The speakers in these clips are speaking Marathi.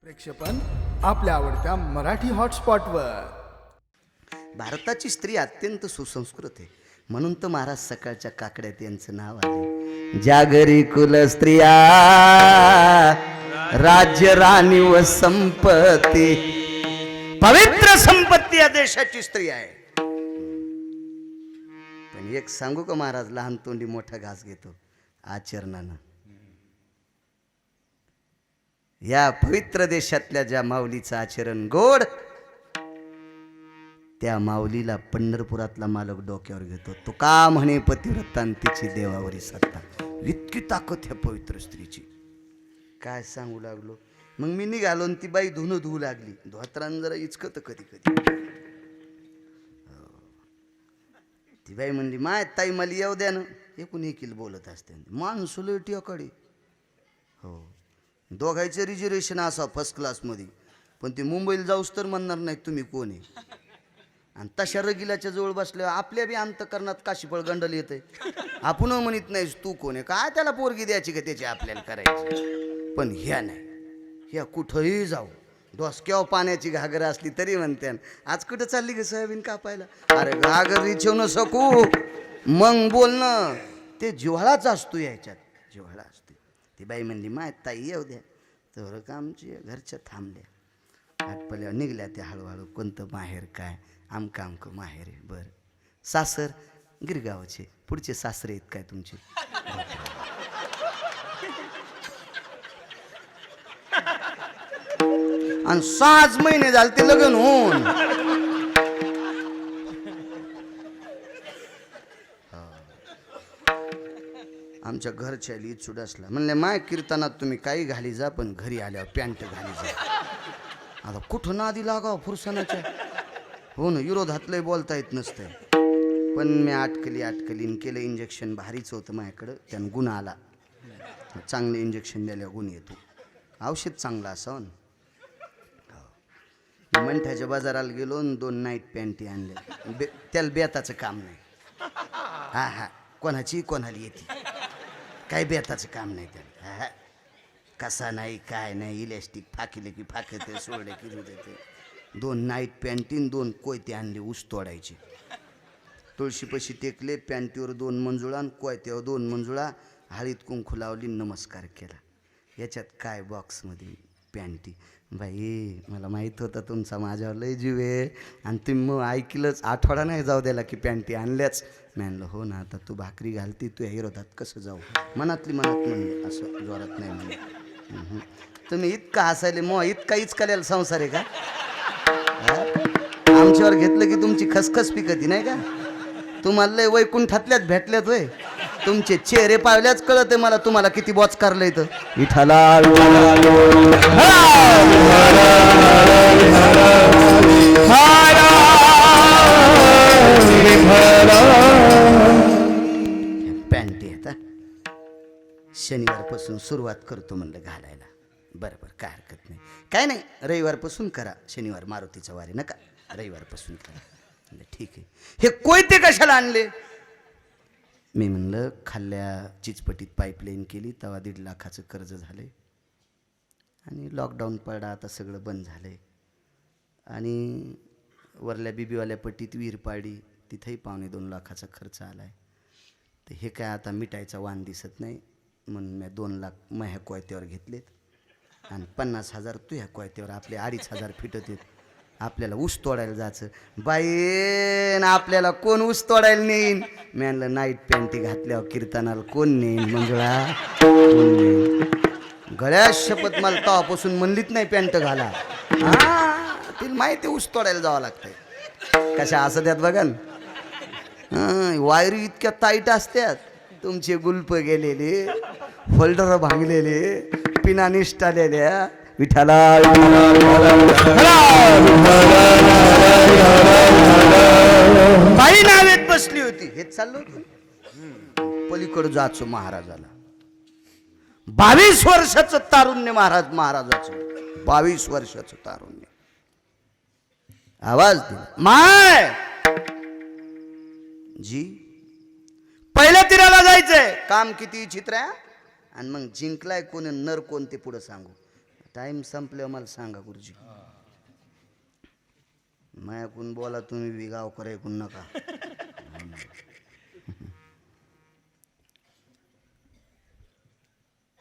प्रेक्षेपण आपल्या आवडत्या मराठी हॉटस्पॉटवर. भारताची स्त्री अत्यंत सुसंस्कृत आहे, म्हणून तर महाराज सकाळच्या काकड्यात यांचं नाव आले. ज्या घरी कुल स्त्रिया राज्य राणी व संपत्ती, पवित्र संपत्ती या देशाची स्त्री आहे. पण एक सांगू का महाराज, लहान तोंडी मोठा घास घेतो आचरणानं. या पवित्र देशातल्या ज्या माऊलीचं आचरण गोड, त्या माऊलीला पंढरपुरातला मालक डोक्यावर घेतो. तो का म्हणे पतिव्रतांतीची देवावरी सत्ता. इतकी ताकद ह्या पवित्र स्त्रीची, काय सांगू लागलो. मग मी निघालो आणि ती बाई धुणं धुवू लागली. धोत्रान जरा इचकत कधी कधी. ती बाई म्हणली, माय ताई मला येऊ द्या ना. एकूण एकील बोलत असते माणसं लय टियाकडे. हो, दोघांचे रिजर्वेशन असा फर्स्ट क्लासमध्ये, पण ते मुंबईला जाऊस तर म्हणणार नाही तुम्ही कोण आहे. आणि तशा रगिलाच्या जवळ बसल्या आपल्या बी अंतकरणात काशीफळ गंडल येते. आपण म्हणत नाहीस तू कोण आहे, काय त्याला पोरगी द्यायची का त्याची आपल्याला करायची. पण ह्या नाही, ह्या कुठंही जाऊ, डोसक्यावर पाण्याची घागर असली तरी म्हणते आज कुठं चालली ग सोयाबीन कापायला. अरे घागर रिचव न सकू मग बोलणं, ते जिव्हाळाच असतो याच्यात, जिव्हाळा असतो. ती बाई म्हणली, माय ताई येऊ द्या. तर का आमची घरच्या थांबल्या. आटपल्या निघल्या त्या हळूहळू. कोणतं माहेर काय, आमकं आमकं माहेर आहे. बरं, सासर गिरगावचे. पुढचे सासरे आहेत काय तुमचे? आणि 6 महिने झाले ते लग्न होऊन. आमच्या घरच्या लीत सुडासला म्हणले, माय कीर्तनात तुम्ही काही घाली जा, पण घरी आल्यावर पॅन्ट घाली जा. आता कुठं नादी लागाव फुरसनाच्या. हो ना, विरोधातलंही बोलता येत नसतंय. पण मी आटकली केलं इंजेक्शन. भारीच होतं माझ्याकडं, त्यानं गुण आला. चांगले इंजेक्शन द्यायला गुण येतो. औषध चांगलं असावं ना. मंठ्याच्या बाजाराला गेलो आणि 2 नाईट पॅन्टी आणल्या. त्याला बेताचं काम नाही. हा हा, कोणाची कोणाला येते, काय बेताचं काम नाही त्याला. हा, कसा नाही काय नाही, इलॅस्टिक फाकिले की फाकते, सोडले की देते. 2 नाईट पॅन्टीन 2 कोयते आणले ऊस तोडायचे. तुळशीपाशी टेकले, पॅन्टीवर 2 मंजुळा आणि कोयत्यावर 2 मंजुळा. हळीत कुंकू लावली, नमस्कार केला. याच्यात काय बॉक्समध्ये पॅन्टी. बाई मला माहीत होतं तुमचा माझ्यावर लय जीव आहे, आणि तुम्ही मग ऐकलंच. आठवडा नाही जाऊ द्याला की पॅन्टी आणल्याच. मी म्हणलं, हो ना, आता तू भाकरी घालती, तू विरोधात कसं जाऊ. मनातली मनात म्हणले, असं जोरात नाही म्हणले. तुम्ही इतका हसायले, मग इतका इचकाल्याला संसार आहे का. आमच्यावर घेतलं की तुमची खसखस पिकती नाही का. तुम्हाला लय वैकुंठातल्याच भेटल्यात होय. तुमचे चेहरे पाहिल्याच कळत आहे मला तुम्हाला किती बॉच करलं इथं. विठाला पॅन्टी आता शनिवारपासून सुरुवात करतो म्हणलं घालायला. बरं बरं, काय हरकत नाही, काय नाही, रविवारपासून करा. शनिवार मारुतीचा वारी नका, रविवारपासून करा. ठीक आहे. हे कोयते कशाला आणले. मी म्हणलं, खाल्ल्या चिचपटीत पाईपलाईन केली तेव्हा 1.5 लाखाचं कर्ज झालं, आणि लॉकडाऊन पडला, आता सगळं बंद झालं आहे. आणि वरल्या बीबीवाल्या पट्टीत विहीर पाडी, तिथंही 1.25-2 लाखाचा खर्च आला आहे. तर हे काय आता मिटायचा वाण दिसत नाही, म्हणून मी 2 लाख ह्या कोयत्यावर घेतलेत, आणि 50,000 तू ह्या कोयत्यावर. आपले 2,500 फिटत येत. आपल्याला ऊस तोडायला जायचं. बाई आपल्याला कोण ऊस तोडायला नेईन. मी म्हणलं, नाईट पॅन्टी घातल्यावर कीर्तनाला कोण नेईन मंजुळा, कोण नेईन. गळ्यात शपथ, मला तेव्हापासून म्हणलीच नाही पॅन्ट घाला. हा, तिला माहिती ऊस तोडायला जावं लागतंय. कशा असं द्यात बघा ना, वायरी इतक्या टाईट असतात. तुमचे गुल्प गेलेले, फोल्डर भांगलेले, पिना निष्ठालेल्या. विठाला बाई नावेत बसली होती. हेच चाललं होतं. पलीकडं जायचं महाराजाला. 22 वर्षाचं तारुण्य महाराजाचं. 22 वर्षाचं तारुण्य. आवाज दिला, माय जी पहिल्या तीराला जायचंय. काम किती चित्र आहे, आणि मग जिंकलाय कोण, नर कोण ते पुढं सांगू. टाइम संपल्यावर मला सांगा गुरुजी. मायाकून बोला तुम्ही बी गावकर ऐकून नका.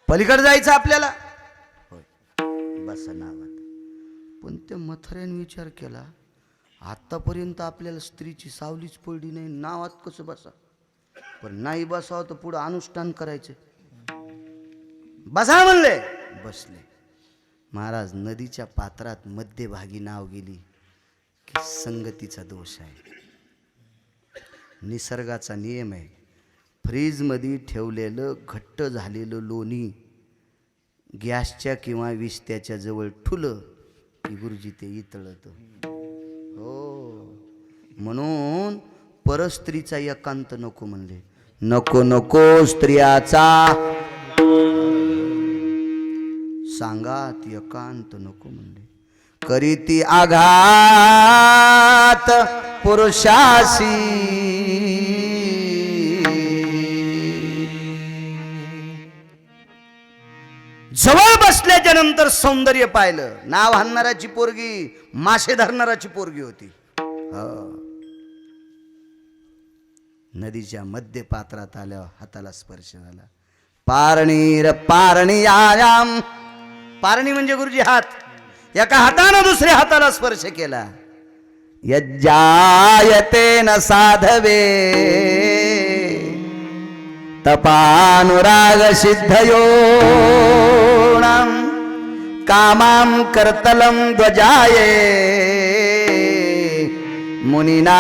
पलीकडे जायचं आपल्याला. होय बसा नावात. पण त्या म्हाताऱ्याने विचार केला, आतापर्यंत आपल्याला स्त्रीची सावलीच पडली नाही, नावात कसं बसा. पण नाही बसावं तर पुढं अनुष्ठान करायचं. बसा म्हणले, बसले. महाराज नदीच्या पात्रात मध्यभागी नाव गेली की संगतीचा दोष आहे. निसर्गाचा नियम आहे. फ्रीजमध्ये ठेवलेलं घट्ट झालेलं लोणी गॅसच्या किंवा विस्त्याच्या जवळ ठुलं की गुरुजी ते इतळत. हो, म्हणून परस्त्रीचा एकांत नको म्हणले. नको नको स्त्रियाचा सांगात एकांत नको म्हणले. करीती आघात पुरुषासी जवळ बसल्याच्या नंतर सौंदर्य पाहिलं. नाव हाणणाराची पोरगी मासे धरणाराची पोरगी होती. नदीच्या मध्य पात्रात आल्यावर हाताला स्पर्श झाला. पारणीर पारणीयाम. पारणी म्हणजे गुरुजी हात. एका हातानं दुसऱ्या हाताला स्पर्श केला. यज्जायते न साधवे तपानुराग सिद्धयोणाम कामाम कर्तलम ध्वजाये मुनीनाम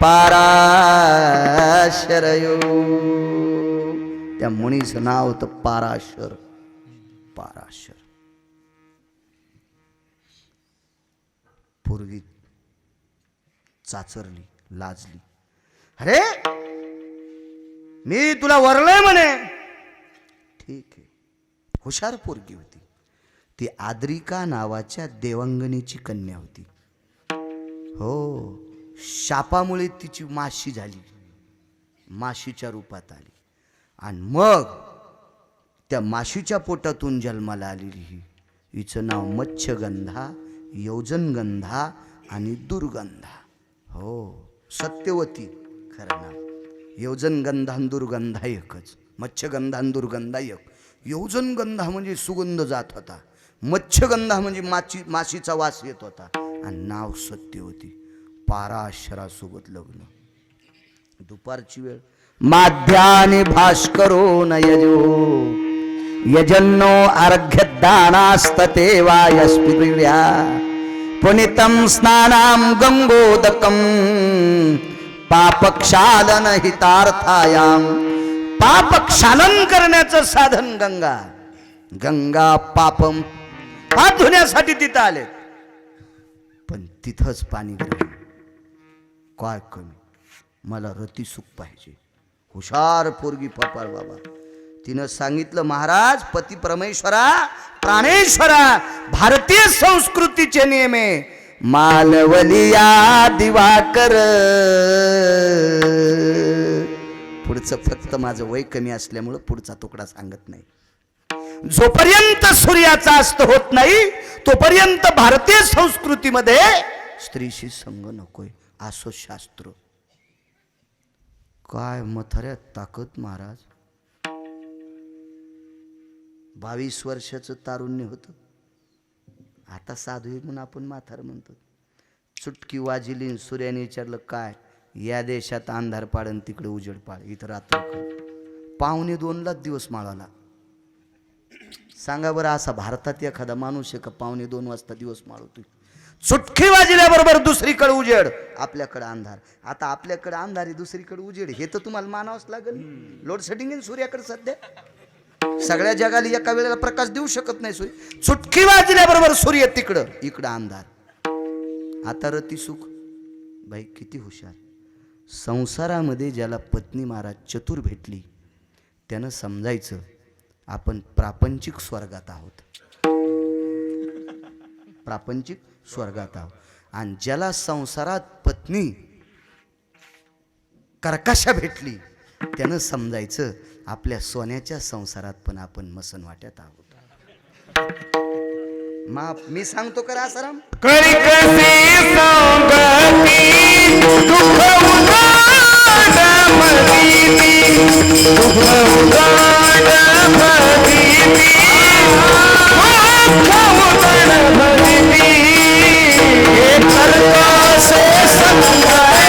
पाराशरयो. त्या मुनीचं नाव होतं पाराशर. पाराशर. पोरगी चाचरली, लाजली. अरे मी तुला वरलंय म्हणे. ठीक आहे. हुशार पोरगी होती ती. आद्रिका नावाच्या देवांगणीची कन्या होती. हो, शापामुळे तिची माशी झाली, माशीच्या रूपात आली. आणि मग त्या माशीच्या पोटातून जन्माला आलेली ही. हिचं नाव मच्छगंधा, योजनगंधा आणि दुर्गंधा. हो, सत्यवती खरं नाव. योजनगंधा आणि दुर्गंधा एकच. मच्छगंधा आणि दुर्गंधा एक. योजनगंधा म्हणजे सुगंध जात होता. मच्छगंधा म्हणजे माशीचा वास येत होता. आणि नाव सत्यवती. पाराशरासोबत लग्न. दुपारची वेळ. माध्यानी भास्करो न यजो यजन्नो अर्घ्यदानास्तते वायस्पिर्या पुनितं स्नानाम गंगोदकम पापक्षालन हितार्थायाम. पापक्षालन करण्याचं साधन गंगा. गंगा पापम. पाप धुण्यासाठी तिथं आले. पण तिथंच पाणी गरम. काय कमी. मला रतिसुख पाहिजे. हुशार पोरगी फपाळ बाबा. तिनं सांगितलं, महाराज पती परमेश्वरा प्राणेश्वरा भारतीय संस्कृतीचे नियम आहे. मालवलिया दिवाकर. पुढचं फक्त माझं वय कमी असल्यामुळं पुढचा तुकडा सांगत नाही. जोपर्यंत सूर्याचा अस्त होत नाही तोपर्यंत भारतीय संस्कृतीमध्ये स्त्रीशी संग नकोय असं शास्त्र. काय मथऱ्यात ताकद महाराज. 22 वर्षाचं तारुण्य होतं. आता साधू म्हणून आपण म्हातार म्हणतो. चुटकी वाजिली. सूर्याने विचारलं, काय या देशात अंधार पाडन तिकडे उजेड पाड. इथं रात्र. 1:45 दिवस माळाला. सांगा बरं, असा भारतात एखादा माणूस आहे का 1:45 वाजता दिवस माळवतोय. चुटकी वाजल्याबरोबर दुसरीकडे उजेड, आपल्याकडे अंधार. आता आपल्याकडे अंधार, दुसरीकडे उजेड. हे तर तुम्हाला मानावंच लागेल. लोड सेटिंग आहे सूर्याकडे सध्या. सगळ्या जगाला एका वेळेला प्रकाश देऊ शकत नाही सूर्य. चुटकी वाजल्याबरोबर सूर्य तिकडं, इकडं अंधार. आता रती सुख. बाई किती हुशार. संसारामध्ये ज्याला पत्नी महाराज चतुर भेटली त्यानं समजायचं आपण प्रापंचिक स्वर्गात आहोत. प्रापंचिक स्वर्गात आहोत. आणि ज्याला संसारात पत्नी कर्कशा भेटली त्यानं समजायचं आपल्या सोन्याच्या संसारात पण आपण मसन वाट्यात आहोत. मी सांगतो करा आसाराम. करी कसे सांगती दुःख उदाड भरिती, दुःख उदाड भरिती, दुःख उदाड भरिती. कर कसे सांगाय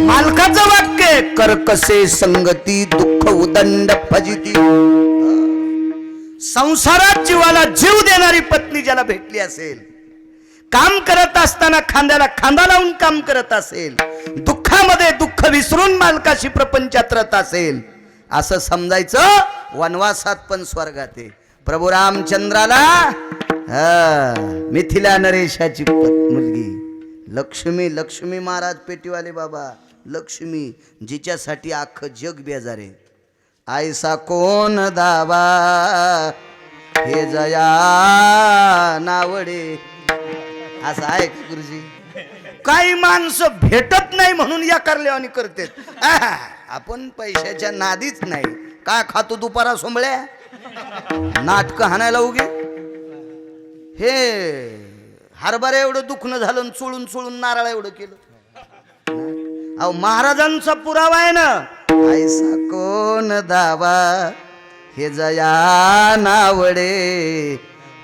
मालकाचं वाक्य कर कसे संगती दुःख उदंड फजिती. संसारात जीवाला जीव देणारी पत्नी ज्याला भेटली असेल, काम करत असताना खांद्याला खांदा लावून काम करत असेल, दुःखामध्ये दुःख विसरून मालकाशी प्रपंचात रत असेल, असं समजायचं वनवासात पण स्वर्गात आहे. प्रभू रामचंद्राला मिथिला नरेशाची मुलगी लक्ष्मी, लक्ष्मी महाराज पेटीवाले बाबा, लक्ष्मी जिच्यासाठी अख्खं जग बेजार आहे. आयसा कोण दावा हे जया नावडे, असं आहे का गुरुजी? काही माणसं भेटत नाही म्हणून या करल्यावानी करतात. आपण पैशाच्या नादीच नाही. काय खातो दुपारा सोंबळ्या, नाटक हाणायला उगे. हे हरभरा एवढं दुखणं झालं, चोळून चोळून नारळ एवढं केलं. अहो महाराजांचा पुरावा आहे ना, ऐसा कोण दावा हे जया नावडे,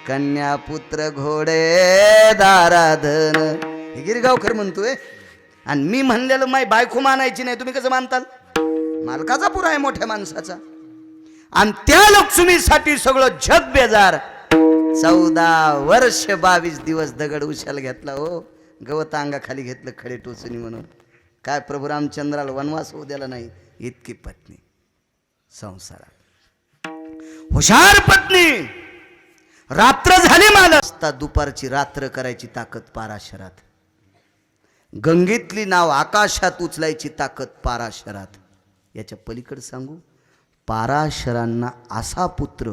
कन्या पुत्र घोडे दाराधन. हे गिरगावकर म्हणतोय. आणि मी म्हणलेलं माय बायको मानायची नाही, तुम्ही कसं मानताल? मालकाचा पुरा आहे मोठ्या माणसाचा. आणि त्या लक्ष्मीसाठी सगळं जग बेजार. 14 वर्ष 22 दिवस दगड उशाल घेतला हो, गवत अंगाखाली घेतलं खडे टोचणी म्हणून. काय प्रभू रामचंद्राला वनवास होऊ द्याला नाही. इतकी पत्नी संसारात हुशार पत्नी. रात्र झाली मला असता दुपारची रात्र करायची ताकद पाराशरात. गंगेतली नाव आकाशात उचलायची ताकद पाराशरात. याच्या पलीकडे सांगू, पाराशरांना असा पुत्र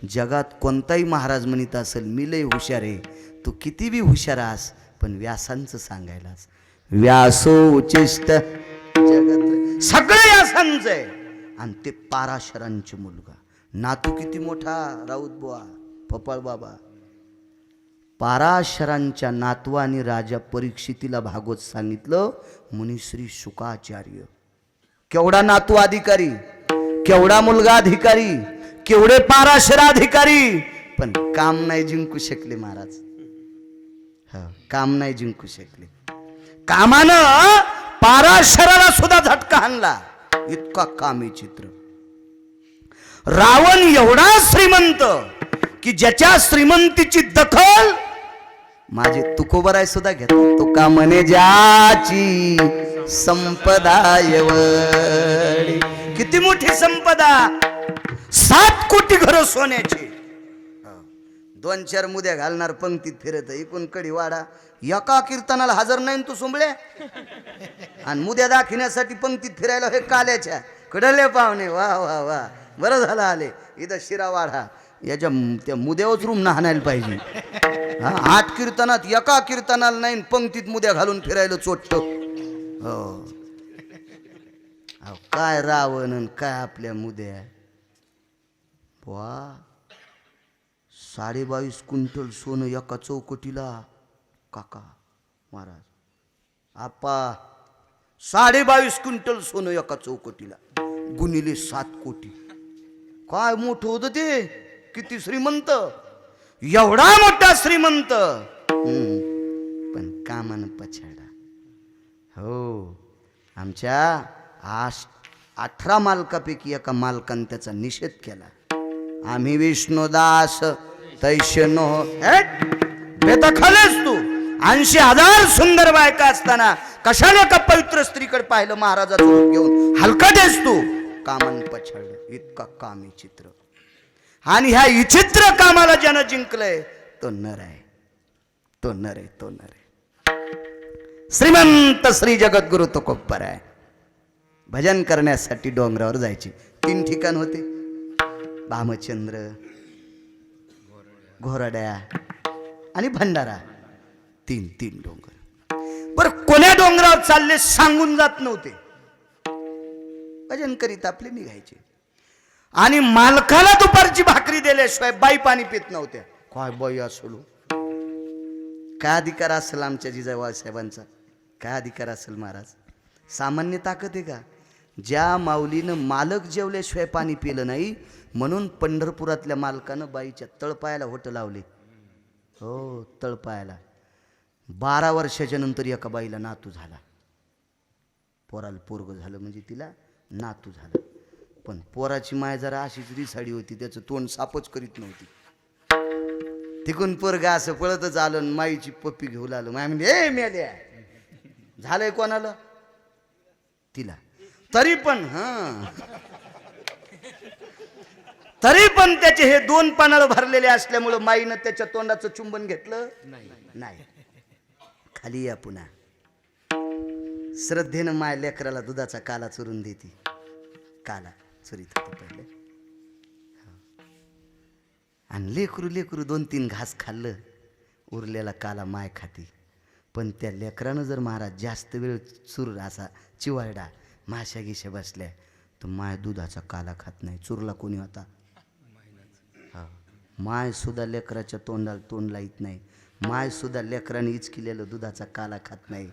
जगात कोणताही महाराज म्हणत असेल मी लय हुशार आहे, तू किती बी हुशार आस, पण व्यासांचं सांगायलाच. व्यासो उचिष्ट जगत, सगळे व्यासांचं आहे. आणि ते पाराशरांचे मुलगा. नातू किती मोठा, राऊत बुवा, पपाळ बाबा. पाराशरांच्या नातवाने राजा परीक्षितीला भागवत सांगितलं. मुनिश्री शुकाचार्य, केवढा नातू अधिकारी, केवढा मुलगा अधिकारी, केवढे पाराशराधिकारी, पण काम नाही जिंकू शकले महाराज. काम नाही जिंकू शकले. कामानं पाराशराला सुद्धा झटका आणला. इतका कामी चित्र. रावण एवढा श्रीमंत की ज्याच्या श्रीमंतीची दखल माझे तुकोबराय सुद्धा घेतात. तो का म्हणे ज्याची संपदा एवढी. किती मोठी संपदा, 7 कोटी घरं सोन्याची. 2-4 मुद्या घालणार पंक्तीत फिरत. एकूण कडी वाडा. एका कीर्तनाला हजर नाही तू सोंबळे. आणि मुद्या दाखवण्यासाठी पंक्तीत फिरायला हे काल्याच्या कडले पाहुणे. वा वा वा, बरं झालं आले. इथं शिरा वाढा, याच्या त्या मुद्यावरच रूम नाहायला पाहिजे. 8 कीर्तनात एका कीर्तनाला नाही पंक्तीत मुद्या घालून फिरायला चोट्ट. हो, काय रावण काय आपल्या मुद्या. वा, 22.5 क्विंटल सोनं एका चौकटीला. काका महाराज आपा, 22.5 क्विंटल सोनं एका चौकटीला, गुणिले 7 कोटी. काय मोठं होतं ते, किती श्रीमंत, एवढा मोठा श्रीमंत, पण कामानं पछाडा. हो, आमच्या 18 मालकापैकी एका मालकानं त्याचा निषेध केला. आम्ही विष्णुदास तैशनो. बेदखलच तू. 80,000 सुंदर बायका असताना कशाला का पवित्र स्त्रीकडे पाहिलं महाराजाचं रूप घेऊन. हलकटेस तू. कामन पछाडलं. इतका कामी चित्र. आणि ह्या विचित्र कामाला ज्यानं जिंकलंय तो नर आहे. तो नर आहे, तो नर आहे. श्रीमंत श्री जगद्गुरु तुकोबर आहे. भजन करण्यासाठी डोंगरावर जायचे. 3 ठिकाण होते. भामचंद्र, घोरड्या आणि भंडारा, तीन डोंगर. बरं कोण्या डोंगरावर चालले सांगून जात नव्हते. भजन करीत आपले निघायचे. आणि मालकाला दुपारची भाकरी दिल्याशिवाय बाई पाणी पित नव्हत्या. काय बाई असलो, काय अधिकार असेल आमच्या जिजाबाई साहेबांचा, काय अधिकार असेल महाराज. सामान्य ताकद आहे का? ज्या माऊलीनं मालक जेवल्याशिवाय पाणी पिलं नाही म्हणून पंढरपुरातल्या मालकानं बाईच्या तळपायाला होट लावले. हो, तळपायाला. 12 वर्षाच्या नंतर एका बाईला नातू झाला. पोराला पोरग झालं म्हणजे तिला नातू झाला. पण पोराची माय जरा अशीच रिसाडी होती, त्याचं तोंड सापच करीत नव्हती. तिकून पोरगा असं पळतच आलं, माईची पप्पी घेऊन आलं. माय म्हणजे ए मेल्या, झालंय कोणाला? तिला. तरी पण त्याचे हे 2 पानाळ भरलेले असल्यामुळं माईनं त्याच्या तोंडाचं चुंबन घेतलं नाही. खाली या पुन्हा. श्रद्धेनं माय लेकराला दुधाचा काला चुरून देते. काला चुरीत होतं पहिले. आणि लेकरू 2-3 घास खाल्लं, उरलेला काला माय खाती. पण त्या लेकरानं जर महाराज जास्त वेळ चूर असा चिवायडा माश्या गिश्या बसल्या तर माय दुधाचा काला खात नाही. चुरला कोणी होता? हा, माय सुद्धा लेकराच्या तोंडाला तोंड लाईत नाही. माय सुद्धा लेकराने इचकिलेलं दुधाचा काला खात नाही.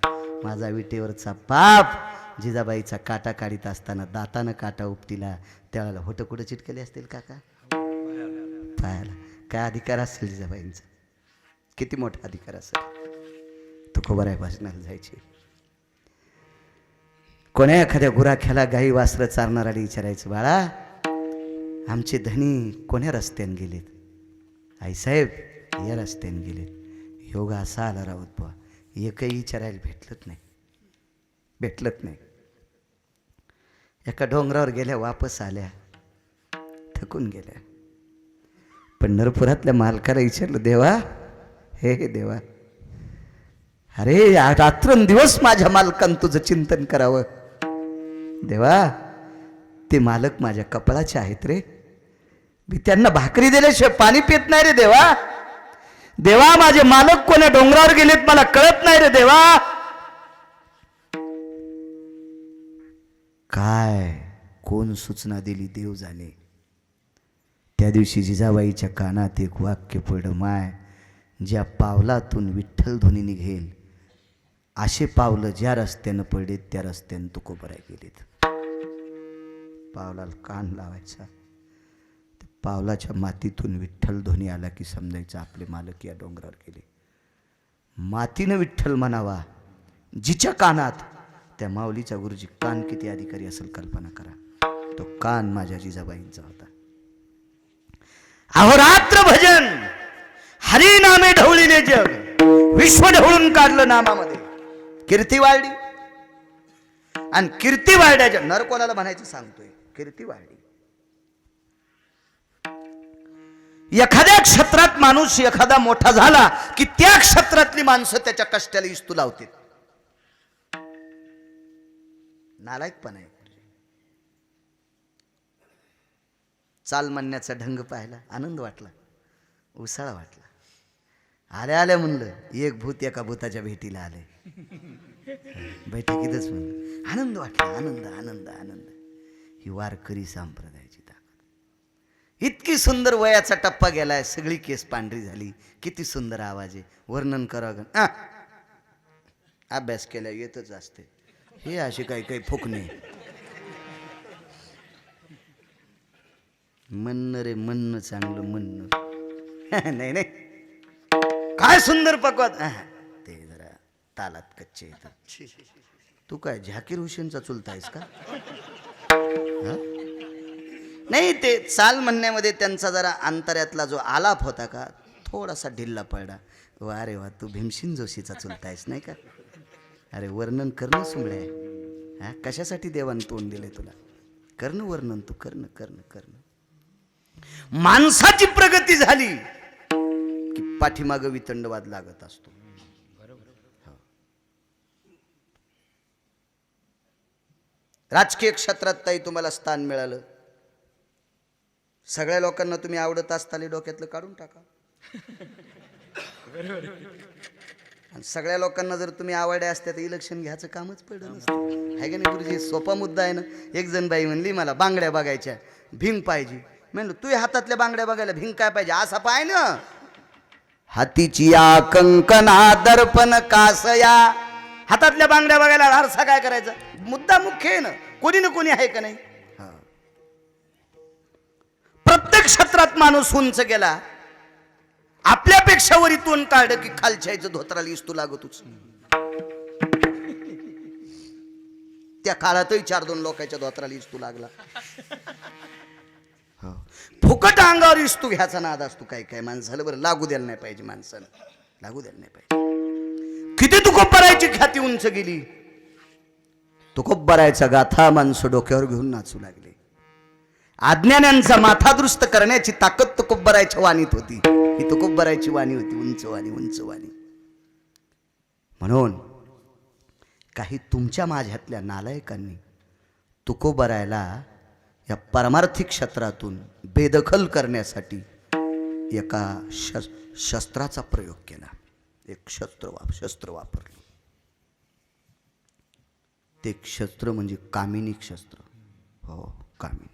माझा विटेवरचा पाप. जिजाबाईचा काटा काढीत असताना दातानं काटा उपटीला, त्याला होटं कुठं चिटकले असतील काका? पायाला. काय अधिकार असेल जिजाबाईंचा? किती मोठा अधिकार असेल? तुकोबाराय भाषणाला जायची. कोण्या एखाद्या गुराख्याला गाई वासरं चारणाऱ्याला विचारायचं, बाळा आमचे धनी कोण्या रस्त्याने गेलेत? आईसाहेब या रस्त्याने गेलेत. योगा असा आला राऊत बुवा, एकही विचारायला भेटलत नाही. एका डोंगरावर गेल्या, वापस आल्या, थकून गेल्या. पंढरपुरातल्या मालकाला विचारलं, देवा हे देवा, अरे रात्रंदिवस माझ्या मालकानं तुझं चिंतन करावं. देवा ते मालक माझ्या कपाळाचे आहेत रे, मी त्यांना भाकरी दिल्याशिवाय पाणी पित नाही रे देवा. देवा माझे मालक कोण्या डोंगरावर गेलेत मला कळत नाही रे देवा. काय कोण सूचना दिली देव जाणे. त्या दिवशी जिजाबाईच्या कानात एक वाक्य पडलं, माय ज्या पावलातून विठ्ठल ध्वनी निघेल असे पावलं ज्या रस्त्यानं पडलेत त्या रस्त्यानं तुकोबराय गेलेत. पावलाला कान लावायचा, पावलाच्या मातीतून विठ्ठल ध्वनी आला की समजायचं आपले मालक या डोंगरावर गेले. मातीनं विठ्ठल म्हणावा जिच्या कानात, त्या माऊलीचा गुरुजी कान किती अधिकारी असेल कल्पना करा. तो कान माझ्या जिजाबाईंचा होता. अहोरात्र भजन, हरी नामे ढवळीले जग, विश्व ढवळून काढलं नामामध्ये. कीर्ती वाढली. आणि कीर्ती वाढण्याच्या नर कोणाला म्हणायचं सांगतोय, कीर्ती वाढली. एखाद्या क्षेत्रात माणूस एखादा मोठा झाला की त्या क्षेत्रातली माणसं त्याच्या कष्टाला इस्तू लावतील. नालायकपणा आहे. चाल म्हणण्याचा ढंग पाहिला, आनंद वाटला, उसाळा वाटला. आल्या आल्या म्हणलं एक भूत एका भूताच्या भेटीला आलंय. बैठकीतच म्हणलं आनंद वाटला, आनंद आनंद आनंद. ही वारकरी संप्रदायाची ताकद. इतकी सुंदर वयाचा टप्पा गेलाय, सगळी केस पांढरी झाली, किती सुंदर आवाज आहे. वर्णन करावं अभ्यास केला येतच असते. हे असे काही काही फुकणे. म्हणणं रे म्हणणं, चांगलं म्हणणं. नाही काय सुंदर पकवान. ते जरा तालात कच्चे येतात. तू काय झाकीर हुसेनचा चुलता आहेस का? नाही, ते चाल म्हणण्यामध्ये त्यांचा जरा अंतर्यातला जो आलाप होता का थोडासा ढिल्ला पडला. वा रे वा, तू भीमसेन जोशीचा चुलता आहेस नाही का? अरे वर्णन करणं सुमळे आहे. हा, कशासाठी देवानं तोंड दिलंय तुला? करणं वर्णन तू, करणं करणं करणं. माणसाची प्रगती झाली की पाठीमाग वितंडवाद लागत असतो. राजकीय क्षेत्रात ताई तुम्हाला स्थान मिळालं, सगळ्या लोकांना तुम्ही आवडत असताना डोक्यातलं काढून टाका. आणि सगळ्या लोकांना जर तुम्ही आवडले असते तर इलेक्शन घ्यायचं कामच पडलं नसतं. आहे का नाही गुरुजी? सोपा मुद्दा आहे ना. एक जण बाई म्हणली मला बांगड्या बघायच्या, भिंग पाहिजे. म्हणलं तू हातातल्या बांगड्या बघायला भिंग काय पाहिजे? असा पाय ना. हातीची या कंकणा दर्पण कासया. हातातल्या बांगड्या बघायला आरसा काय करायचा? मुद्दा मुख्य आहे ना. कोणी ना कोणी आहे का नाही? प्रत्येक क्षेत्रात माणूस उंच गेला. आपल्यापेक्षा वरी तोंड काढलं की खालच्याचं धोत्राला इस्तू लागतच. त्या काळातही 4-2 लोकांच्या धोत्राला इस्तू लागला. फुकट अंगावर इस्तू घ्यायचा नाद असतो. काय काय माणसाला बरं लागू द्यायला नाही पाहिजे. माणसाला लागू द्यायला नाही पाहिजे. किती तुकोबरायची ख्याती उंच गेली. तुकोबरायचा गाथा माणसं डोक्यावर घेऊन नाचू लागले. अज्ञानांचा माथा दुरुस्त करण्याची ताकद तुकोबरायच्या वाणीत होती. ही तुकोबरायची वाणी होती. उंच वाणी, उंच वाणी. म्हणून काही तुमच्या माझ्यातल्या नालायकांनी तुकोबरायला या परमार्थिक क्षेत्रातून बेदखल करण्यासाठी एका शस्त्राचा प्रयोग केला. एक शस्त्र वापरलं. ते शस्त्र म्हणजे कामिनी शस्त्र. हो, कामिनी.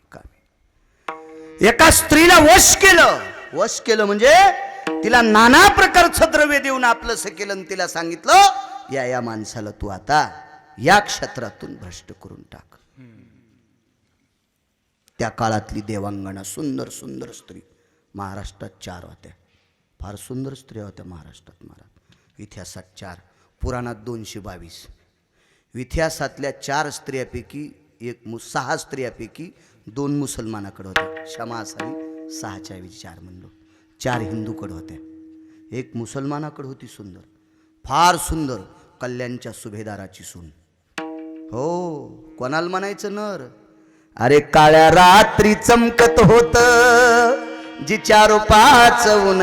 एका स्त्रीला वश केलं म्हणजे तिला नाना प्रकारचं द्रव्य देऊन आपलंसं केलं आणि तिला सांगितलं या माणसाला तू आता या क्षेत्रातून भ्रष्ट करून टाक. त्या काळातली देवांगणा सुंदर सुंदर स्त्री महाराष्ट्रात 4 होत्या. फार सुंदर स्त्रिया होत्या महाराष्ट्रात. महाराज इतिहासात 4, पुराणात 222. इतिहासातल्या 4 स्त्रियापैकी 6 स्त्रियापैकी 2 मुसलमानाकडे होत्या. क्षमा असावी, 6च्या ऐवजी 4 म्हणलो. 4 हिंदूकडे होत्या. 1 मुसलमानाकडे होती सुंदर, फार सुंदर, कल्याणच्या सुभेदाराची सून. हो, कोणाला म्हणायचं नर? अरे काळ्या रात्री चमकत होत जिच्या रूपाचं ऊन,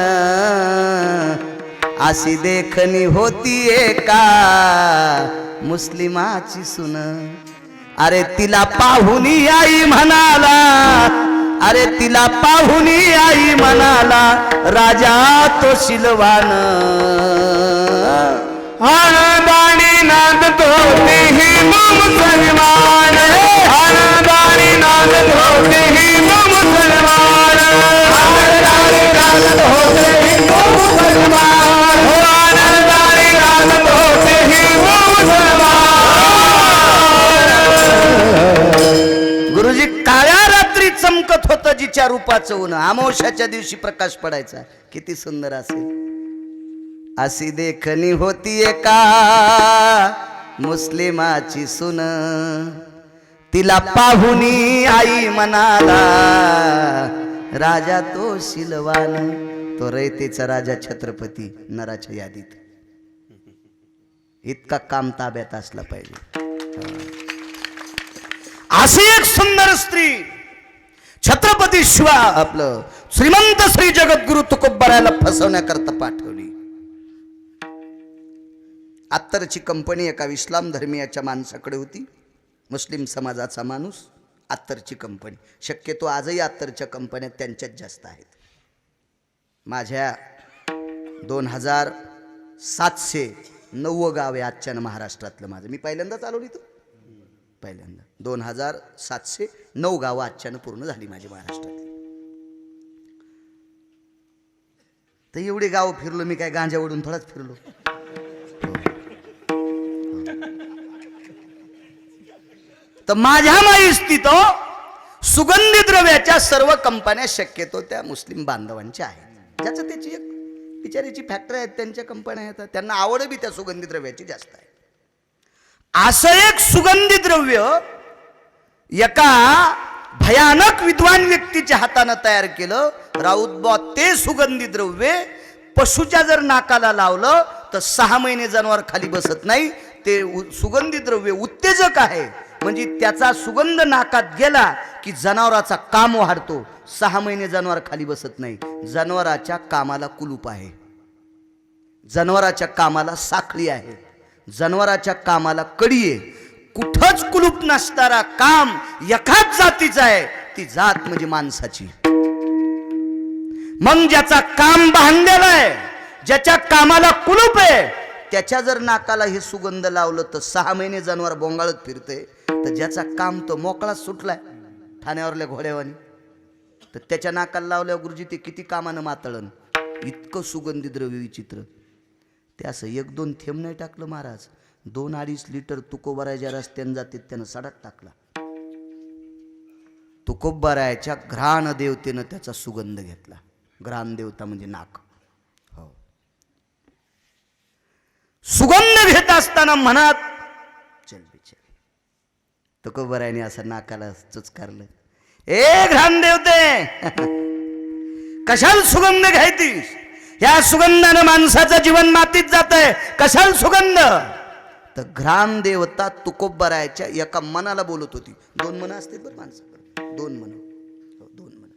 अशी देखणी होती एका मुस्लिमाची सून. अरे तिला पाहुनी आई म्हणाला, अरे तिला पाहुनी आई म्हणाला राजा तो शिलवान. आनंदानी नांदतो तेही मुसलमान, आनंदानी नांदतो तेही मुसलमान, आनंदानी नांदतो तेही मुसलमान, आनंदानी नांदतो तेही मुसलमान. गुरुजी, काळ्या रात्री चमकत होतं जिच्या रूपाचं ऊन, अमावस्याच्या दिवशी प्रकाश पडायचा. किती सुंदर असेल. अशी देखणी होती एका मुस्लिमाची सून, तिला पाहुनी आई म्हणाला राजा तो शिलवान. तो रयतेचा राजा छत्रपती नराच्या यादीत. इतका काम ताब्यात असला पाहिजे. अशी एक सुंदर स्त्री छत्रपती आपलं श्रीमंत श्री जगद्गुरु तुकोबरायला फसवण्याकरता पाठवली. अत्तरची कंपनी एका इस्लाम धर्मीयाच्या माणसाकडे होती. मुस्लिम समाजाचा माणूस. अत्तरची कंपनी. शक्यतो आजही अत्तरच्या कंपन्या त्यांच्याच जास्त आहेत. माझ्या 2709 गाव आहे आजच्या महाराष्ट्रातलं माझं. मी पहिल्यांदा चालवली तो. पहिल्यांदा 2709 गावं आजच्यानं पूर्ण झाली माझी महाराष्ट्रातली. तर एवढे गाव फिरलो मी. काय गांजा ओढून थोडाच फिरलो. तर माझ्या माहिती तो सुगंधी द्रव्याच्या सर्व कंपन्या शक्यतो त्या मुस्लिम बांधवांच्या आहेत. ज्याचं त्याची एक बिचारीची फॅक्टरी आहेत, त्यांच्या कंपन्या आहेत. त्यांना आवड बी त्या सुगंधी द्रव्याची जास्त आहे. असं एक सुगंधी द्रव्य एका भयानक विद्वान व्यक्तीच्या हातानं तयार केलं. राऊतबा ते सुगंधी द्रव्य पशुच्या जर नाकाला लावलं तर 6 महिने जनावर खाली बसत नाही. ते सुगंधी द्रव्य उत्तेजक आहे. म्हणजे त्याचा सुगंध नाकात गेला की जनावराचा काम वाढतो. 6 महिने जनावर खाली बसत नाही. जनावराच्या कामाला कुलूप आहे. जनावराच्या कामाला साखळी आहे. जनावराच्या कामाला कडी आहे. कुठंच कुलूप नसणारा काम एकाच जातीचा आहे. ती जात म्हणजे माणसाची. मग ज्याचा काम बांधलेला आहे, ज्याच्या कामाला कुलूप आहे, त्याच्या जर नाकाला हे सुगंध लावलं तर 6 महिने जनावर बोंगाळत फिरते. तर ज्याचा काम तो मोकळा सुटलाय ठाण्यावरल्या घोड्यावानी, तर त्याच्या नाकाला लावल्या गुरुजी ते किती कामानं मातळण. इतकं सुगंधी द्रव्य विचित्र. ते असं 1-2 थेंब नाही टाकलं महाराज, 2-2.5 लिटर तुकोबाराच्या रस्त्यानं जाते त्यानं सडात टाकला. तुकोबारायच्या घ्राण देवतेनं त्याचा सुगंध घेतला. घ्राण देवता म्हणजे नाक. हो, सुगंध घेत असताना मनात चल बिचारी तुकोबारायने असं नाकाला चुचकारलं. ए घ्राण देवते, कशाला सुगंध घ्यायतीस? या सुगंधानं माणसाचं जीवन मातीत जातंय, कशाला सुगंध? तर घ्राण देवता तुकोबारायच्या एका मनाला बोलत होती. 2 मन असते बरं माणसाकडे, 2 मन. 2 मन.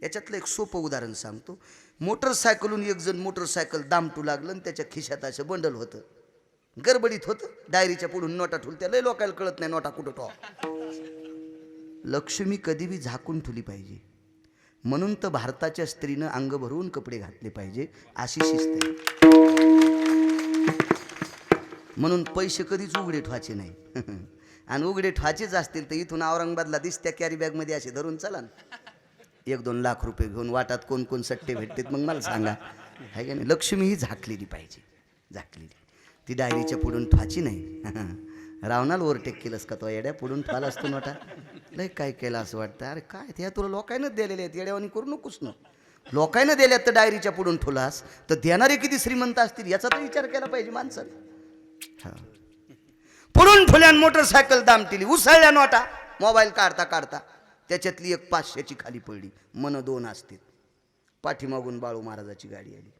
याच्यातलं एक सोपं उदाहरण सांगतो. मोटरसायकलून एक जण मोटरसायकल दामटू लागलं आणि त्याच्या खिशात असं बंडल होतं, गडबडीत होतं. डायरीच्या पुढून नोटा ठुलत्या, लय लोकायला कळत नाही नोटा कुठं ठेवा. लक्ष्मी कधी बी झाकून ठेवली पाहिजे. म्हणून तर भारताच्या स्त्रीनं अंग भरून कपडे घातले पाहिजे, अशी शिस्त आहे. म्हणून पैसे कधीच उघडे ठेवायचे नाही. आणि उघडे ठेवायचेच असतील तर इथून औरंगाबादला दिसत्या कॅरी बॅगमध्ये असे धरून चला, 1-2 लाख रुपये घेऊन. वाटात कोण कोण सट्टे भेटतात मग मला सांगा, आहे का नाही? लक्ष्मी ही झाकलेली पाहिजे, झाकलेली. ती डायरीच्या पुढून ठेवायची नाही. रावणाला ओव्हरटेक केलंस का तो येड्या? पुढून ठेवायला असतो नोटा. लय काय केलं असं वाटतं. अरे काय त्या तुला लोकांनाच दिलेले आहेत, येड्यावानी करू नकोस ना. लोकांना दिल्यात तर डायरीच्या पुढून ठेवलास तर देणारे किती श्रीमंत असतील याचा तर विचार केला पाहिजे माणसाने. हा, पुढून ठेवल्यान मोटरसायकल दामटिली, उसळल्या नोटा. मोबाईल काढता काढता त्याच्यातली एक 500ची खाली पडली. मन 2 असतील. पाठीमागून बाळू महाराजाची गाडी आली.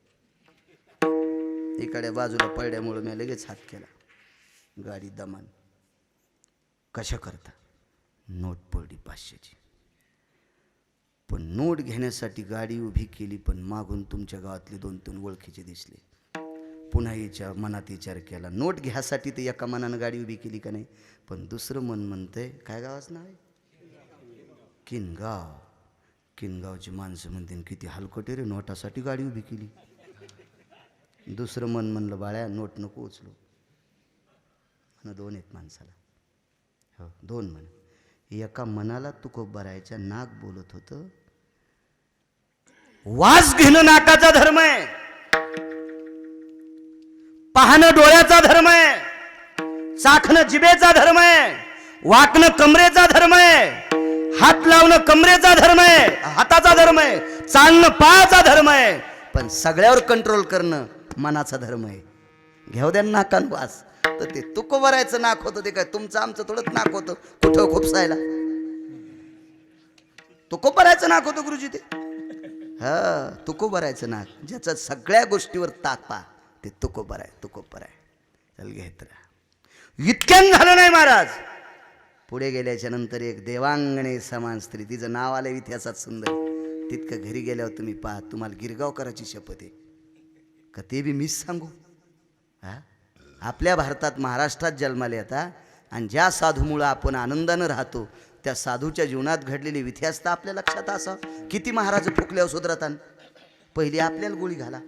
इकडे बाजूला पडल्यामुळे मी लगेच हात केला. गाडी दमान. कशा करता? नोट पडली 500ची. पण नोट घेण्यासाठी गाडी उभी केली, पण मागून तुमच्या गावातले 2-3 ओळखीचे दिसले. पुन्हा याच्या मनात विचार केला, नोट घ्यासाठी तर एका मनानं गाडी उभी केली का नाही, पण दुसरं मन म्हणतंय काय गावाचं नाव आहे? किनगाव. किनगावची माणसं म्हणते किती हलकटे रे, नोटासाठी गाडी उभी केली. दुसरं मन म्हणलं बाळ्या नोट नको उचलू. मन 2 आहेत माणसाला. हो, 2 मन. एका मनाला तुकोबारायच्या नाक बोलत होतं, वास घेणं नाकाचा धर्म आहे, पाहणं डोळ्याचा धर्म आहे, चाखणं जिभेचा धर्म आहे, वाकणं कमरेचा धर्म आहे, हात लावणं कमरेचा धर्म आहे, हाताचा धर्म आहे, चालणं पायाचा धर्म आहे, पण सगळ्यावर कंट्रोल करणं मनाचा धर्म आहे. घेऊ द्या नाकान वास. तर ते तुकोबारायचं नाक होतं ते काय तुमचं आमचं थोडंच नाक होतं कुठं खुपसायला. तुकोबारायचं नाक होतं गुरुजी ते. हा, तुकोबारायचं नाक, ज्याचं सगळ्या गोष्टीवर तापा ते तुकोबाराय. तुकोबाराय चल घेत राहा. इतक्यान झालं नाही महाराज. पुढे गेल्याच्या नंतर एक देवांगणे समान स्त्री, तिचं नाव आलं इतिहासात सुंदर. तितकं घरी गेल्यावर तुम्ही पहा, तुम्हाला गिरगावकराची शपथ आहे का ते बी मीच सांगू. हा, आपल्या भारतात महाराष्ट्रात जन्माले आता, आणि ज्या साधूमुळं आपण आनंदानं राहतो त्या साधूच्या जीवनात घडलेली इतिहास तर आपल्या लक्षात असा. किती महाराज फुकल्यावर सुधरतान, पहिली आपल्याला गोळी घाला.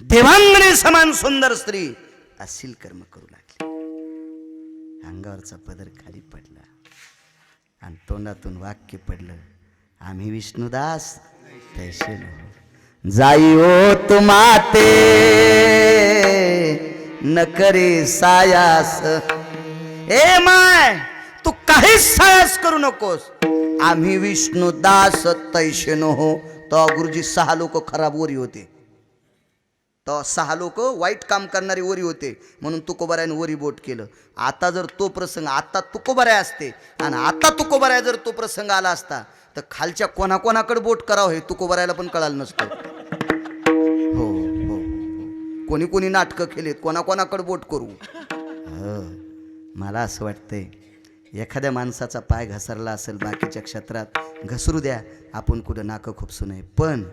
देवांगणे समान सुंदर स्त्री असील कर्म करू लागली. अंगावरचा पदर खाली पडला आणि तोंडातून वाक्य पडलं, आम्ही विष्णुदास तैसे जाई ओ तुमाते न करे सायास. ए माय, तू काहीच सायास करू नकोस, आम्ही विष्णुदास तैसे हो. तो गुरुजी 6 लोक खराब वरी होते, तो 6 लोक वाईट काम करणारी वरी होते, म्हणून तुकोबारायनं वरी बोट केलं. आता जर तो प्रसंग, आता तुकोबाराय असते आणि आता तुकोबाराय जर तो प्रसंग आला असता तर खालच्या कोणाकोणाकडे बोट करावं हे तुकोबारायला पण कळालं नसतं. हो हो, कोणी कोणी नाटकं केलेत, कोणाकोणाकडे बोट करू. मला असं वाटतंय एखाद्या माणसाचा पाय घसरला असेल बाकीच्या क्षेत्रात, घसरू द्या, आपण कुठं नाकं खुपसू नये. पण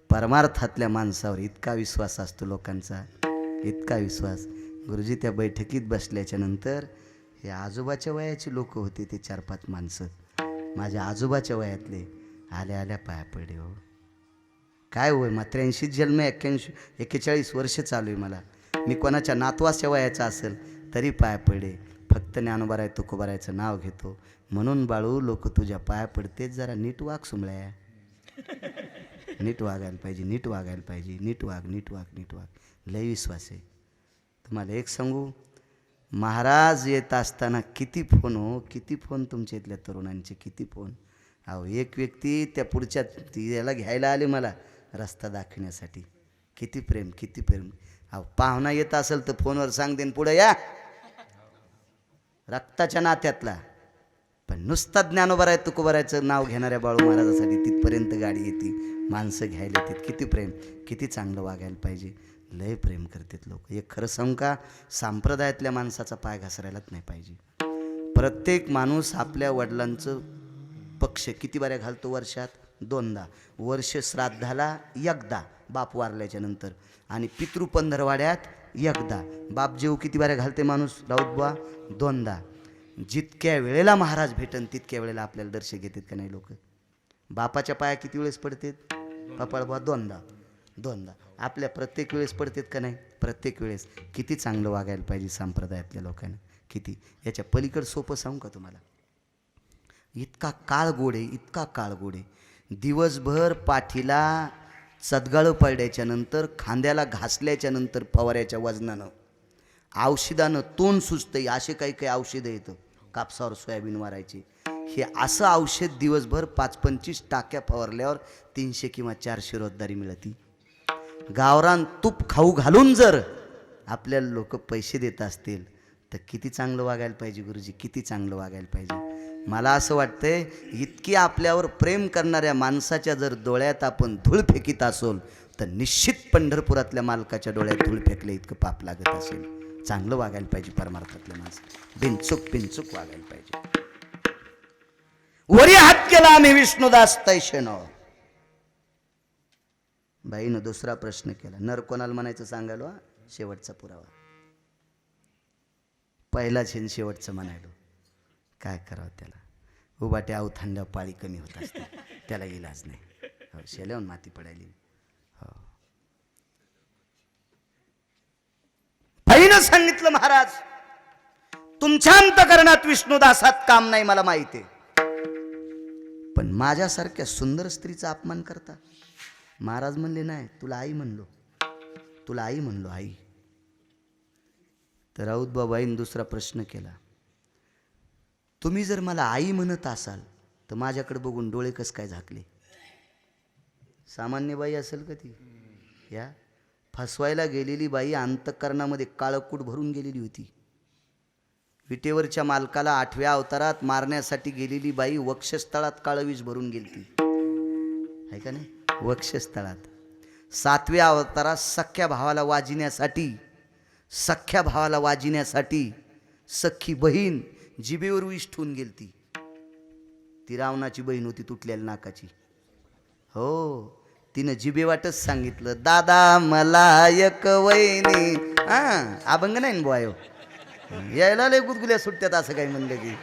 परमार्थातल्या माणसावर इतका विश्वास असतो लोकांचा, इतका विश्वास. गुरुजी त्या बैठकीत बसल्याच्या नंतर हे आजोबाच्या वयाची लोक होते, ते 4-5 माणसं माझ्या आजोबाच्या वयातले, आल्या आल्या पाया पडले हो. काय होय, 83 जन्म, 41 वर्ष चालू आहे मला. मी कोणाच्या नातवाच्या वयाचा असेल तरी पाया पडे. फक्त ज्ञानोबाराय तुकोबारायचं नाव घेतो. म्हणून बाळू, लोक तुझ्या पाया पडतेच. जरा नीट वाग सुमळ्या. नीट वागायला पाहिजे, नीट वागायला पाहिजे. नीट वाग, नीट वाग, नीट वाग. लय विश्वास आहे तुम्हाला. एक सांगू, महाराज येत असताना किती फोन हो, किती फोन तुमच्या इथल्या तरुणांचे, किती फोन. अहो, एक व्यक्ती त्या पुढच्या याला घ्यायला आले मला रस्ता दाखवण्यासाठी. किती प्रेम, किती प्रेम. अहो, पाहुणा येत असेल तर फोनवर सांग देन पुढं या, रक्ताच्या नात्यातला. पण नुसता ज्ञानोबाराय तुकोबारायचं नाव घेणाऱ्या बाळू महाराजासाठी तिथपर्यंत गाडी येते, माणसं घ्यायला येतात. किती प्रेम, किती चांगलं वागायला पाहिजे. लय प्रेम करतात लोक. एक खरं सांगू का, संप्रदायातल्या माणसाचा पाय घसरायलाच नाही पाहिजे. प्रत्येक माणूस आपल्या वडिलांचं पक्ष किती बाऱ्या घालतो वर्षात? 2दा. वर्ष श्राद्धाला 1दा बाप वारल्याच्या नंतर, आणि पितृ पंधरवाड्यात 1दा. बाप जेव किती बाऱ्या घालते माणूस राऊत बुवा? 2दा. जितक्या वेळेला महाराज भेटन तितक्या वेळेला आपल्याला दर्शन घेतात का नाही लोक? बापाच्या पाया किती वेळेस पडतात पपाळ बुवा? 2दा. आपल्या प्रत्येक वेळेस पडतात का नाही? प्रत्येक वेळेस. किती चांगलं वागायला पाहिजे संप्रदायातल्या लोकांना. किती. याच्या पलीकडे सोपं सांगू का तुम्हाला? इतका काळ गोडे, इतका काळ गोडे. दिवसभर पाठीला चदगाळं पडल्याच्या नंतर, खांद्याला घासल्याच्या नंतर फवाऱ्याच्या वजनानं, औषधानं तोंड सुचतंय. असे काही काही औषधं येतं कापसावर सोयाबीन मारायचे. हे असं औषध दिवसभर 5-25 टाक्या फवारल्यावर 300 किंवा 400 रोजदारी मिळती. गावरान तूप खाऊ घालून जर आपल्याला लोक पैसे देत असतील तर किती चांगलं वागायला पाहिजे गुरुजी, किती चांगलं वागायला पाहिजे. मला असं वाटतंय, इतकी आपल्यावर प्रेम करणाऱ्या माणसाच्या जर डोळ्यात आपण धूळ फेकीत असोल तर निश्चित पंढरपुरातल्या मालकाच्या डोळ्यात धूळ फेकले इतकं पाप लागत असेल. चांगलं वागायला पाहिजे परमार्थातल्या माणसं. बिनचूक वागायला पाहिजे. वरी हात केला आम्ही विष्णुदास तैशेनो. बाईनं दुसरा प्रश्न केला. नर कोणाला म्हणायचं सांगायलो? शेवटचा पुरावा. पहिलाच हे शेवटचं म्हणायलो. काय करावं त्याला? उभाट्या अवथांड्या पाळी कमी होत असते, त्याला इलाज नाही. हो, शेल्याहून माती पडायली. हो, बाईनं सांगितलं, महाराज तुमच्या अंतकरणात विष्णुदासात काम नाही मला माहिती आहे, पण माझ्यासारख्या सुंदर स्त्रीचा अपमान करता. महाराज म्हणले, नाही, तुला आई म्हणलो, तुला आई म्हणलो, आई. तर राऊतबाबाईनं दुसरा प्रश्न केला. तुम्ही जर मला आई म्हणत असाल तर माझ्याकडे बघून डोळे कस काय झाकले? सामान्य बाई असेल का ती? या फसवायला गेलेली बाई अंतःकरणामध्ये काळकूट भरून गेलेली होती. विटेवरच्या मालकाला 8व्या अवतारात मारण्यासाठी गेलेली बाई वक्षस्थळात काळवीज भरून गेलती, आहे का नाही? वक्षस्थळात. 7व्या अवतारात सख्या भावाला वाजिण्यासाठी सख्खी बहीण जिभेवर विष ठेवून गेलती. ती रावणाची बहीण होती, तुटलेल्या नाकाची. हो, तिनं जिभेवाटच सांगितलं, दादा मला एक वहिनी. अभंग नाही ना बुवा, यायला लय गुदगुल्या सुटत्यात असं काही म्हणलं की.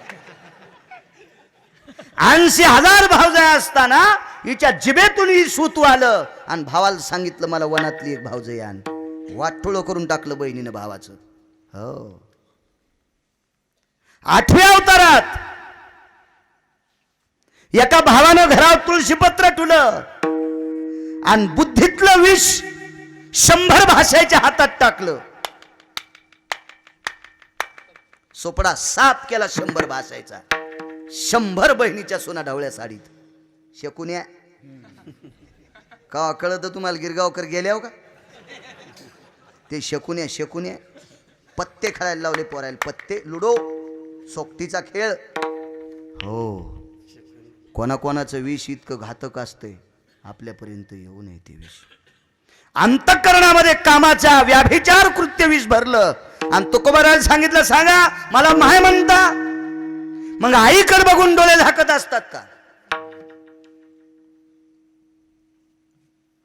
80,000 भावजय असताना हिच्या जिभेतून ही सूत आलं आणि भावाला सांगितलं, मला वनातली एक भावजय आण. वाटोळं करून टाकलं बहिणीनं भावाचं. हो, 8व्या अवतारात एका भावानं घरावर तुळशीपत्र ठुलं आणि बुद्धीतलं विष 100 भाषेच्या हातात टाकलं. सोपडा साफ केला 100 भाषायचा. 100 बहिणीच्या सोना ढवळ्या साडीत. शकुन्या का कळत तुम्हाला? गिरगावकर गेल्याव का ते? शकुन्या पत्ते खेळायला लावले पोरायला, पत्ते, लुडो, सोकटीचा खेळ. हो, कोणाकोणाचं विष इतकं घातक असतंय आपल्यापर्यंत येऊ नये ते विष. अंतःकरणामध्ये कामाचा व्याभिचार कृत्य विष भरलं आणि तुकोबाराला सांगितलं, सांगा मला माय म्हणता. मग आईकडे बघून डोळे झाकत असतात का?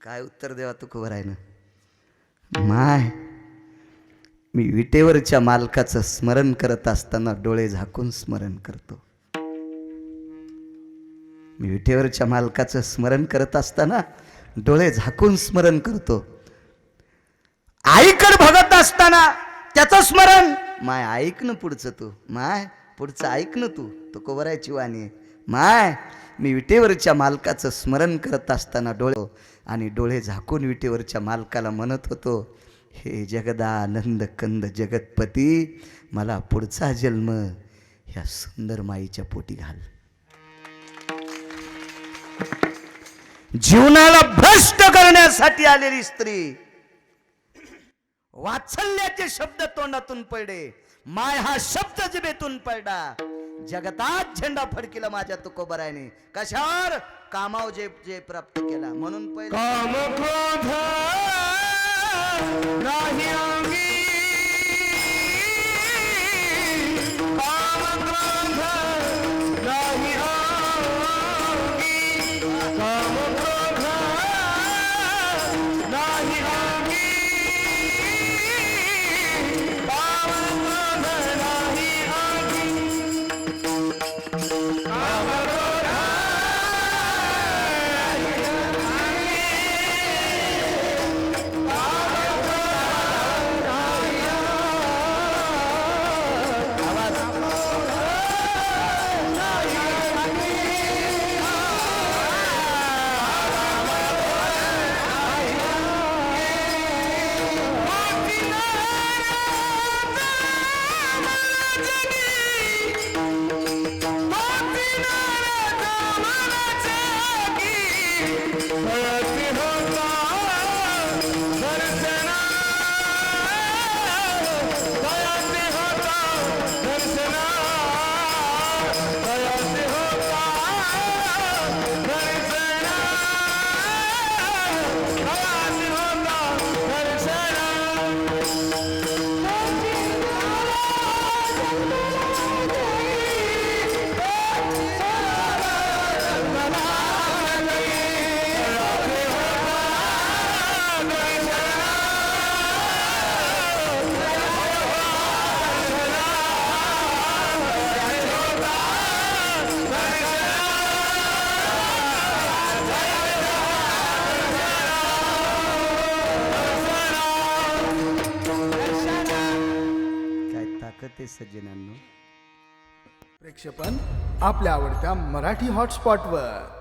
काय उत्तर देवा तुकोबारायनं? माय, मी विटेवरच्या मालकाचं स्मरण करत असताना डोळे झाकून स्मरण करतो. मी विटेवरच्या मालकाचं स्मरण करत असताना डोळे झाकून स्मरण करतो. आईकडे बघत असताना त्याचं स्मरण. माय ऐक ना पुढचं तू, माय पुढचं ऐक ना तू, तो कोवरायची वाणी. माय मी विटेवरच्या मालकाचं स्मरण करत असताना डोळे झाकून विटेवरच्या मालकाला म्हणत होतो, हे जगदानंद कंद जगतपती, मला पुढचा जन्म ह्या सुंदर माईच्या पोटी घाल. जीवनाला भ्रष्ट करण्यासाठी आलेली स्त्री, वात्सल्याचे शब्द तोंडातून पडले, माय हा शब्द जिभेतून पडला. जगतात झेंडा फडकिला माझ्या तुकोबरायने. कशावर? कामाव जे प्राप्त केला. म्हणून पहिले काम क्रोध नाही अंगी, काम क्रोध नाही अंगी, काम क्रोध नाही अंगी, काम क्रोध नाही अंगी, काम क्रोध सज्जनांनो. प्रेक्षेपण आपल्या आवडत्या मराठी हॉटस्पॉटवर.